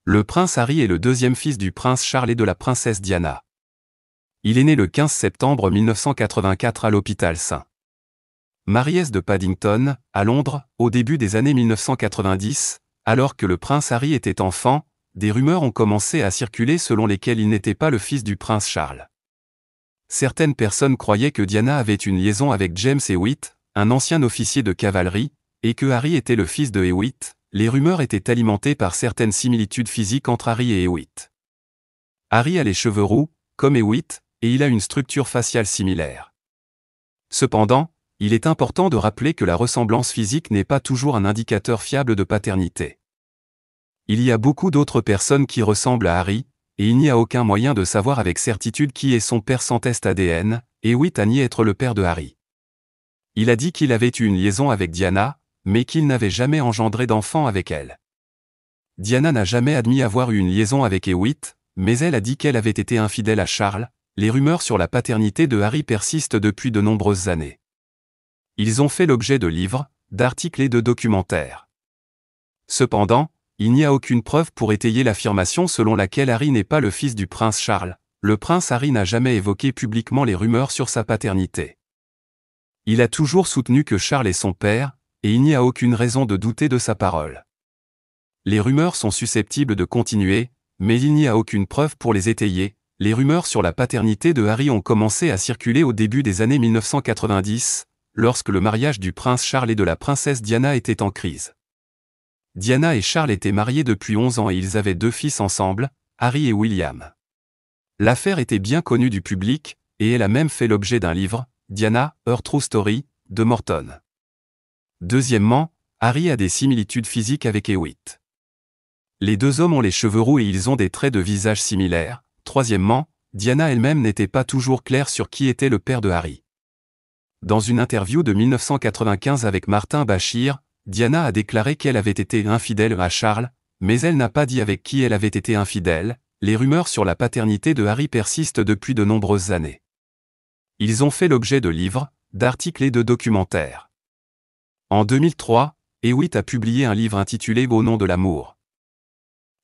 Le prince Harry est le deuxième fils du prince Charles et de la princesse Diana. Il est né le 15 septembre 1984 à l'hôpital St. Mary's de Paddington, à Londres, au début des années 1990, alors que le prince Harry était enfant, des rumeurs ont commencé à circuler selon lesquelles il n'était pas le fils du prince Charles. Certaines personnes croyaient que Diana avait une liaison avec James Hewitt, un ancien officier de cavalerie, et que Harry était le fils de Hewitt. Les rumeurs étaient alimentées par certaines similitudes physiques entre Harry et Hewitt. Harry a les cheveux roux, comme Hewitt, et il a une structure faciale similaire. Cependant, il est important de rappeler que la ressemblance physique n'est pas toujours un indicateur fiable de paternité. Il y a beaucoup d'autres personnes qui ressemblent à Harry, et il n'y a aucun moyen de savoir avec certitude qui est son père sans test ADN, et Hewitt a nié être le père de Harry. Il a dit qu'il avait eu une liaison avec Diana, mais qu'il n'avait jamais engendré d'enfant avec elle. Diana n'a jamais admis avoir eu une liaison avec Hewitt, mais elle a dit qu'elle avait été infidèle à Charles. Les rumeurs sur la paternité de Harry persistent depuis de nombreuses années. Ils ont fait l'objet de livres, d'articles et de documentaires. Cependant, il n'y a aucune preuve pour étayer l'affirmation selon laquelle Harry n'est pas le fils du prince Charles. Le prince Harry n'a jamais évoqué publiquement les rumeurs sur sa paternité. Il a toujours soutenu que Charles est son père, et il n'y a aucune raison de douter de sa parole. Les rumeurs sont susceptibles de continuer, mais il n'y a aucune preuve pour les étayer. Les rumeurs sur la paternité de Harry ont commencé à circuler au début des années 1990, lorsque le mariage du prince Charles et de la princesse Diana était en crise. Diana et Charles étaient mariés depuis 11 ans et ils avaient 2 fils ensemble, Harry et William. L'affaire était bien connue du public, et elle a même fait l'objet d'un livre, Diana, Her True Story, de Morton. Deuxièmement, Harry a des similitudes physiques avec Hewitt. Les deux hommes ont les cheveux roux et ils ont des traits de visage similaires. Troisièmement, Diana elle-même n'était pas toujours claire sur qui était le père de Harry. Dans une interview de 1995 avec Martin Bashir, Diana a déclaré qu'elle avait été infidèle à Charles, mais elle n'a pas dit avec qui elle avait été infidèle. Les rumeurs sur la paternité de Harry persistent depuis de nombreuses années. Ils ont fait l'objet de livres, d'articles et de documentaires. En 2003, Hewitt a publié un livre intitulé Au nom de l'amour,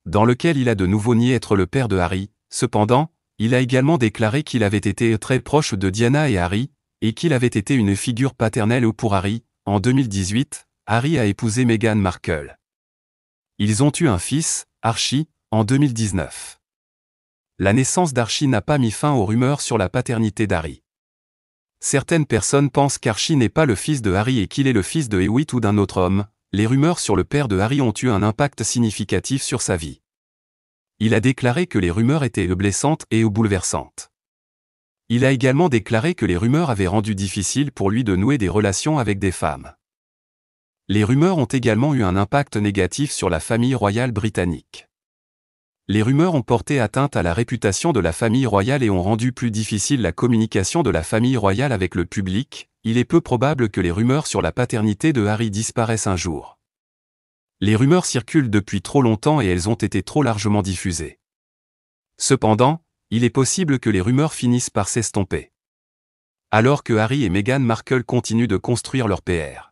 dans lequel il a de nouveau nié être le père de Harry. Cependant, il a également déclaré qu'il avait été très proche de Diana et Harry, et qu'il avait été une figure paternelle pour Harry. En 2018, Harry a épousé Meghan Markle. Ils ont eu un fils, Archie, en 2019. La naissance d'Archie n'a pas mis fin aux rumeurs sur la paternité d'Harry. Certaines personnes pensent qu'Archie n'est pas le fils de Harry et qu'il est le fils de Hewitt ou d'un autre homme. Les rumeurs sur le père de Harry ont eu un impact significatif sur sa vie. Il a déclaré que les rumeurs étaient blessantes et bouleversantes. Il a également déclaré que les rumeurs avaient rendu difficile pour lui de nouer des relations avec des femmes. Les rumeurs ont également eu un impact négatif sur la famille royale britannique. Les rumeurs ont porté atteinte à la réputation de la famille royale et ont rendu plus difficile la communication de la famille royale avec le public. Il est peu probable que les rumeurs sur la paternité de Harry disparaissent un jour. Les rumeurs circulent depuis trop longtemps et elles ont été trop largement diffusées. Cependant, il est possible que les rumeurs finissent par s'estomper. Alors que Harry et Meghan Markle continuent de construire leur PR.